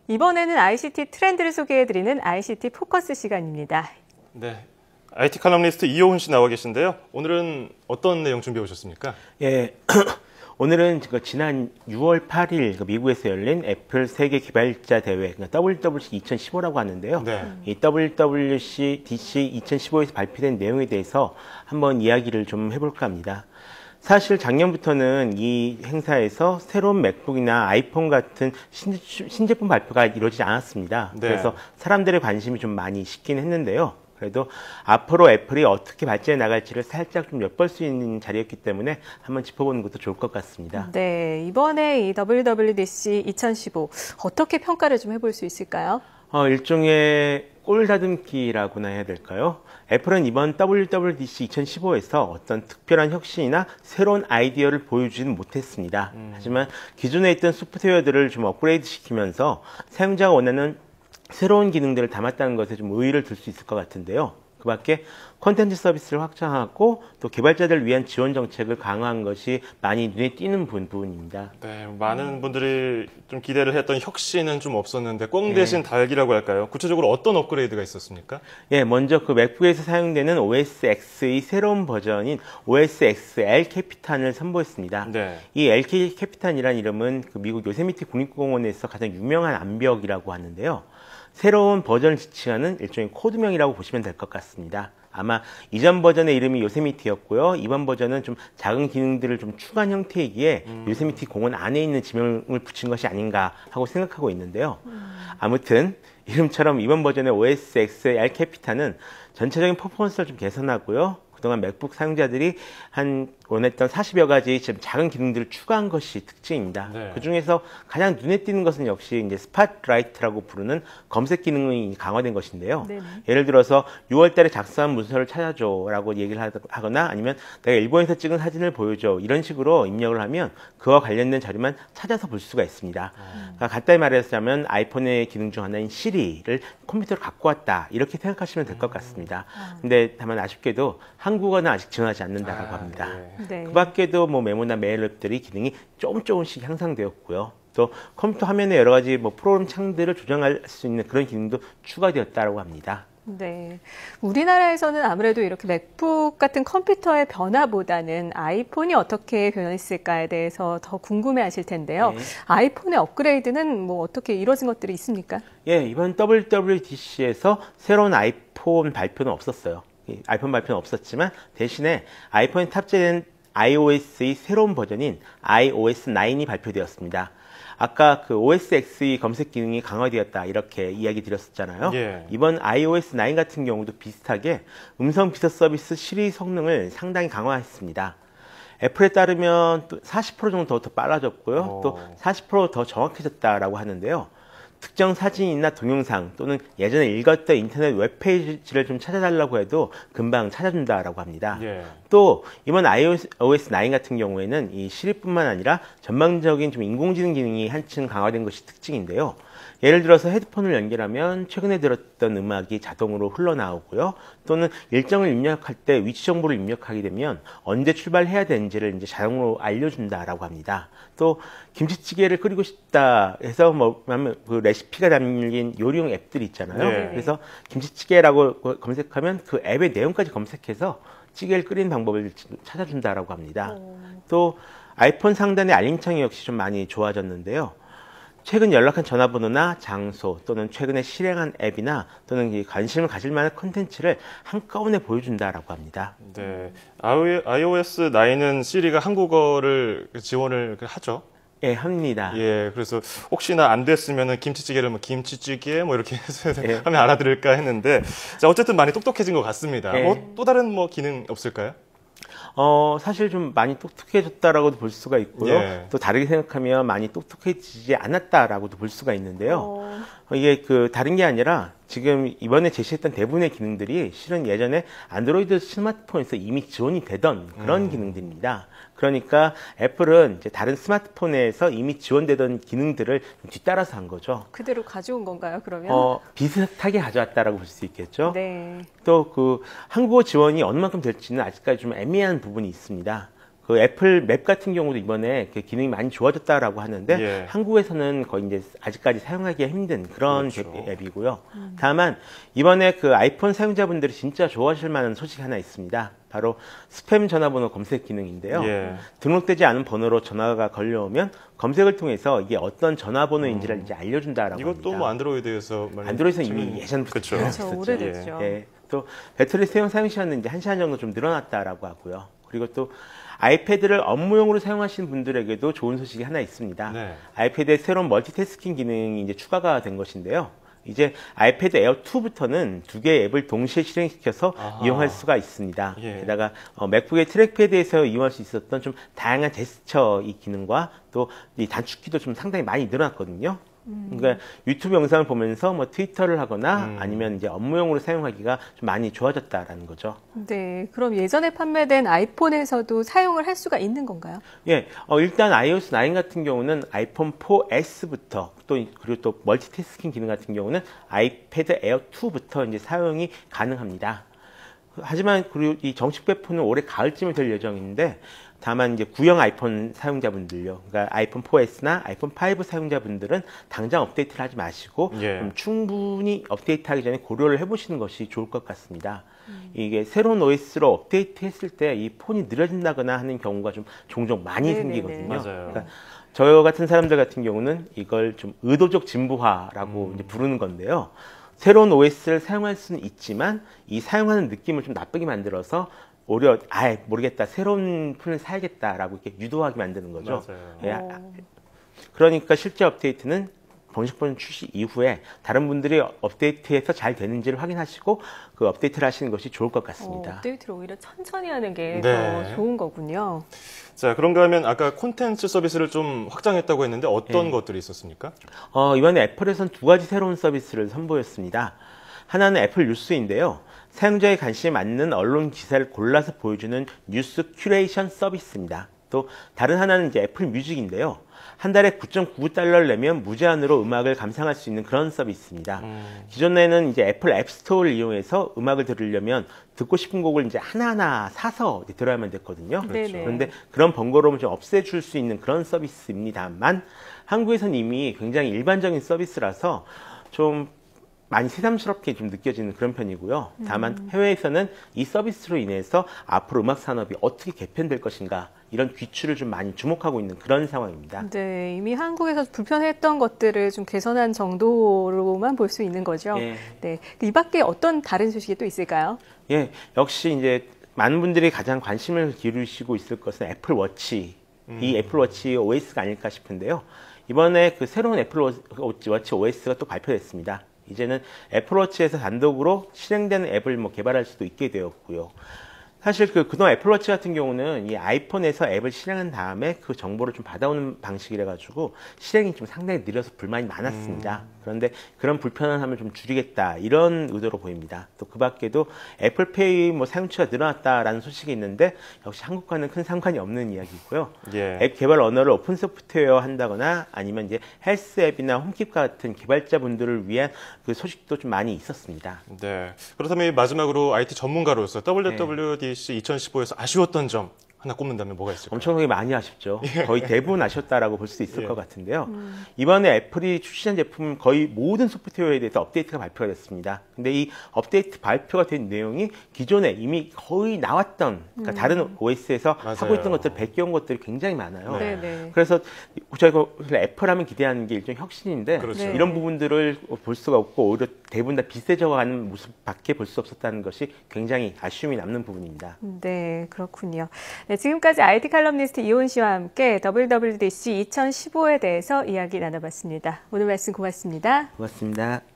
이번에는 ICT 트렌드를 소개해드리는 ICT 포커스 시간입니다. 네, IT 칼럼니스트 이효훈 씨 나와 계신데요. 오늘은 어떤 내용 준비해 오셨습니까? 예, 오늘은 지난 6월 8일 미국에서 열린 애플 세계 개발자 대회, WWDC 2015라고 하는데요. 네. 이 WWDC 2015에서 발표된 내용에 대해서 한번 이야기를 좀 해볼까 합니다. 사실 작년부터는 이 행사에서 새로운 맥북이나 아이폰 같은 신제품 발표가 이루어지지 않았습니다. 네. 그래서 사람들의 관심이 좀 많이 식긴 했는데요. 그래도 앞으로 애플이 어떻게 발전해 나갈지를 살짝 좀 엿볼 수 있는 자리였기 때문에 한번 짚어보는 것도 좋을 것 같습니다. 네, 이번에 이 WWDC 2015 어떻게 평가를 좀 해볼 수 있을까요? 일종의 꼴다듬기라고나 해야 될까요? 애플은 이번 WWDC 2015에서 어떤 특별한 혁신이나 새로운 아이디어를 보여주지는 못했습니다. 하지만 기존에 있던 소프트웨어들을 좀 업그레이드 시키면서 사용자가 원하는 새로운 기능들을 담았다는 것에 좀 의의를 둘 수 있을 것 같은데요. 그 밖에 콘텐츠 서비스를 확장하고 또 개발자들을 위한 지원 정책을 강화한 것이 많이 눈에 띄는 부분입니다. 네, 많은 분들이 좀 기대를 했던 혁신은 좀 없었는데 꽝 대신 달기라고 할까요? 구체적으로 어떤 업그레이드가 있었습니까? 예, 먼저 그 맥북에서 사용되는 OS X의 새로운 버전인 OS X L 캐피탄을 선보였습니다. 네. 이 L 캐피탄이라는 이름은 그 미국 요세미티 국립공원에서 가장 유명한 암벽이라고 하는데요. 새로운 버전을 지칭하는 일종의 코드명이라고 보시면 될 것 같습니다. 아마 이전 버전의 이름이 요세미티였고요. 이번 버전은 좀 작은 기능들을 좀 추가한 형태이기에 요세미티 공원 안에 있는 지명을 붙인 것이 아닌가 하고 생각하고 있는데요. 아무튼 이름처럼 이번 버전의 OS X L 캐피탄은 전체적인 퍼포먼스를 좀 개선하고요. 그동안 맥북 사용자들이 원했던 40여 가지 작은 기능들을 추가한 것이 특징입니다. 네. 그 중에서 가장 눈에 띄는 것은 역시 이제 스팟라이트라고 부르는 검색 기능이 강화된 것인데요. 네네. 예를 들어서 6월 달에 작성한 문서를 찾아줘라고 얘기를 하거나 아니면 내가 일본에서 찍은 사진을 보여줘 이런 식으로 입력을 하면 그와 관련된 자료만 찾아서 볼 수가 있습니다. 그러니까 간단히 말하자면 아이폰의 기능 중 하나인 시리를 컴퓨터로 갖고 왔다 이렇게 생각하시면 될 것 같습니다. 근데 다만 아쉽게도 한국어는 아직 지원하지 않는다라고 합니다. 네. 그 밖에도 메모나 메일 앱들이 기능이 조금씩 향상되었고요. 또 컴퓨터 화면에 여러 가지 프로그램 창들을 조정할 수 있는 그런 기능도 추가되었다고 합니다. 네. 우리나라에서는 아무래도 이렇게 맥북 같은 컴퓨터의 변화보다는 아이폰이 어떻게 변했을까에 대해서 더 궁금해 하실 텐데요. 네. 아이폰의 업그레이드는 어떻게 이루어진 것들이 있습니까? 예, 이번 WWDC에서 새로운 아이폰 발표는 없었어요. 아이폰 발표는 없었지만 대신에 아이폰에 탑재된 iOS의 새로운 버전인 iOS 9이 발표되었습니다. 아까 그 OS X의 검색 기능이 강화되었다 이렇게 이야기 드렸었잖아요. 예. 이번 iOS 9 같은 경우도 비슷하게 음성 비서 서비스 시리 성능을 상당히 강화했습니다. 애플에 따르면 또 40% 정도 더 빨라졌고요. 또 40% 더 정확해졌다라고 하는데요. 특정 사진이나 동영상 또는 예전에 읽었던 인터넷 웹페이지를 좀 찾아달라고 해도 금방 찾아준다라고 합니다. 예. 또 이번 iOS 9 같은 경우에는 이 시리뿐만 아니라 전반적인 좀 인공지능 기능이 한층 강화된 것이 특징인데요. 예를 들어서 헤드폰을 연결하면 최근에 들었던 음악이 자동으로 흘러나오고요. 또는 일정을 입력할 때 위치 정보를 입력하게 되면 언제 출발해야 되는지를 이제 자동으로 알려준다라고 합니다. 또 김치찌개를 끓이고 싶다 해서 그 레시피가 담긴 요리용 앱들이 있잖아요. 네. 그래서 김치찌개라고 검색하면 그 앱의 내용까지 검색해서 찌개를 끓이는 방법을 찾아준다라고 합니다. 또 아이폰 상단의 알림창이 역시 좀 많이 좋아졌는데요. 최근 연락한 전화번호나 장소 또는 최근에 실행한 앱이나 또는 관심을 가질 만한 콘텐츠를 한꺼번에 보여준다라고 합니다. 네. iOS 9은 시리가 한국어를 지원을 하죠? 예, 합니다. 예, 그래서 혹시나 안 됐으면은 김치찌개를 김치찌개 이렇게 해서 예. 하면 알아들을까 했는데, 자, 어쨌든 많이 똑똑해진 것 같습니다. 예. 또 다른 기능 없을까요? 사실 좀 많이 똑똑해졌다라고도 볼 수가 있고요. 예. 또 다르게 생각하면 많이 똑똑해지지 않았다라고도 볼 수가 있는데요. 이게 다른 게 아니라 지금 이번에 제시했던 대부분의 기능들이 실은 예전에 안드로이드 스마트폰에서 이미 지원이 되던 그런 기능들입니다. 그러니까 애플은 이제 다른 스마트폰에서 이미 지원되던 기능들을 뒤따라서 한 거죠. 그대로 가져온 건가요, 그러면? 비슷하게 가져왔다라고 볼 수 있겠죠. 네. 또 한국어 지원이 어느 만큼 될지는 아직까지 좀 애매한 부분이 있습니다. 그 애플 맵 같은 경우도 이번에 그 기능이 많이 좋아졌다라고 하는데 예. 한국에서는 거의 이제 아직까지 사용하기가 힘든 그런 그렇죠. 앱이고요. 다만 이번에 그 아이폰 사용자분들이 진짜 좋아하실 만한 소식이 하나 있습니다. 바로 스팸 전화번호 검색 기능인데요. 예. 등록되지 않은 번호로 전화가 걸려오면 검색을 통해서 이게 어떤 전화번호인지를 이제 알려준다라고 이것도 합니다. 뭐 안드로이드에서 안드로이드에서 이미 예전부터 그렇죠. 그렇죠. 오래됐죠. 예. 또 배터리 사용 시간은 이제 1시간 정도 좀 늘어났다라고 하고요. 그리고 또 아이패드를 업무용으로 사용하시는 분들에게도 좋은 소식이 하나 있습니다. 네. 아이패드에 새로운 멀티태스킹 기능이 이제 추가가 된 것인데요. 이제 아이패드 에어 2부터는 두 개의 앱을 동시에 실행시켜서 아하. 이용할 수가 있습니다. 예. 게다가 맥북의 트랙패드에서 이용할 수 있었던 좀 다양한 제스처 이 기능과 또 이 단축키도 좀 상당히 많이 늘어났거든요. 그러니까 유튜브 영상을 보면서 뭐 트위터를 하거나 아니면 이제 업무용으로 사용하기가 좀 많이 좋아졌다라는 거죠. 네, 그럼 예전에 판매된 아이폰에서도 사용을 할 수가 있는 건가요? 예, 일단 iOS 9 같은 경우는 아이폰 4S부터 그리고 또 멀티태스킹 기능 같은 경우는 아이패드 에어 2부터 이제 사용이 가능합니다. 하지만 그리고 이 정식 배포는 올해 가을쯤에 될 예정인데 다만 이제 구형 아이폰 사용자분들요, 그러니까 아이폰 4S나 아이폰 5 사용자분들은 당장 업데이트를 하지 마시고 예. 좀 충분히 업데이트하기 전에 고려를 해보시는 것이 좋을 것 같습니다. 이게 새로운 OS로 업데이트했을 때 이 폰이 느려진다거나 하는 경우가 좀 종종 많이 네네네. 생기거든요. 맞아요. 그러니까 저 같은 사람들 같은 경우는 이걸 좀 의도적 진부화라고 이제 부르는 건데요. 새로운 OS를 사용할 수는 있지만 이 사용하는 느낌을 좀 나쁘게 만들어서 오히려 모르겠다, 새로운 폰을 사야겠다라고 이렇게 유도하게 만드는 거죠. 맞아요. 예, 그러니까 실제 업데이트는 정식 폰 출시 이후에 다른 분들이 업데이트해서 잘 되는지를 확인하시고 그 업데이트를 하시는 것이 좋을 것 같습니다. 업데이트를 오히려 천천히 하는 게 네. 더 좋은 거군요. 자, 그런가 하면 아까 콘텐츠 서비스를 좀 확장했다고 했는데 어떤 것들이 있었습니까? 이번에 애플에서는 두 가지 새로운 서비스를 선보였습니다. 하나는 애플 뉴스인데요. 사용자의 관심에 맞는 언론 기사를 골라서 보여주는 뉴스 큐레이션 서비스입니다. 또 다른 하나는 이제 애플 뮤직인데요. 한 달에 9.99달러를 내면 무제한으로 음악을 감상할 수 있는 그런 서비스입니다. 기존에는 이제 애플 앱스토어를 이용해서 음악을 들으려면 듣고 싶은 곡을 이제 하나하나 사서 이제 들어야만 됐거든요. 그렇죠. 그런데 그런 번거로움을 좀 없애줄 수 있는 그런 서비스입니다만 한국에서는 이미 굉장히 일반적인 서비스라서 좀 많이 새삼스럽게 좀 느껴지는 그런 편이고요. 다만 해외에서는 이 서비스로 인해서 앞으로 음악 산업이 어떻게 개편될 것인가 이런 귀추를 좀 많이 주목하고 있는 그런 상황입니다. 네, 이미 한국에서 불편했던 것들을 좀 개선한 정도로만 볼 수 있는 거죠. 예. 네, 이 밖에 어떤 다른 소식이 또 있을까요? 예, 역시 이제 많은 분들이 가장 관심을 기울이시고 있을 것은 애플워치, 이 애플워치 OS가 아닐까 싶은데요. 이번에 그 새로운 애플워치 OS가 또 발표됐습니다. 이제는 애플워치에서 단독으로 실행되는 앱을 개발할 수도 있게 되었고요. 사실 그동안 애플워치 같은 경우는 이 아이폰에서 앱을 실행한 다음에 그 정보를 좀 받아오는 방식이라 가지고 실행이 좀 상당히 느려서 불만이 많았습니다. 그런데 그런 불편함을 좀 줄이겠다 이런 의도로 보입니다. 또 그 밖에도 애플페이 사용처가 늘어났다라는 소식이 있는데 역시 한국과는 큰 상관이 없는 이야기고요. 예. 앱 개발 언어를 오픈 소프트웨어 한다거나 아니면 이제 헬스 앱이나 홈킵 같은 개발자분들을 위한 그 소식도 좀 많이 있었습니다. 네. 그렇다면 마지막으로 IT 전문가로서 WWDC 2015에서 아쉬웠던 점 하나 꼽는다면 뭐가 있을까요? 엄청나게 많이 아쉽죠. 거의 대부분 아쉬웠다라고 볼 수 있을 것 같은데요. 이번에 애플이 출시한 제품 거의 모든 소프트웨어에 대해서 업데이트가 발표가 됐습니다. 근데 이 업데이트 발표가 된 내용이 기존에 이미 거의 나왔던 그러니까 다른 OS에서 맞아요. 하고 있던 것들 베껴온 것들이 굉장히 많아요. 네, 네. 그래서 저희가 애플 하면 기대하는 게 일종의 혁신인데 그렇죠. 네. 이런 부분들을 볼 수가 없고 오히려 대부분 다 비슷해져가는 모습밖에 볼 수 없었다는 것이 굉장히 아쉬움이 남는 부분입니다. 네, 그렇군요. 네, 지금까지 IT 칼럼니스트 이온 씨와 함께 WWDC 2015에 대해서 이야기 나눠봤습니다. 오늘 말씀 고맙습니다. 고맙습니다.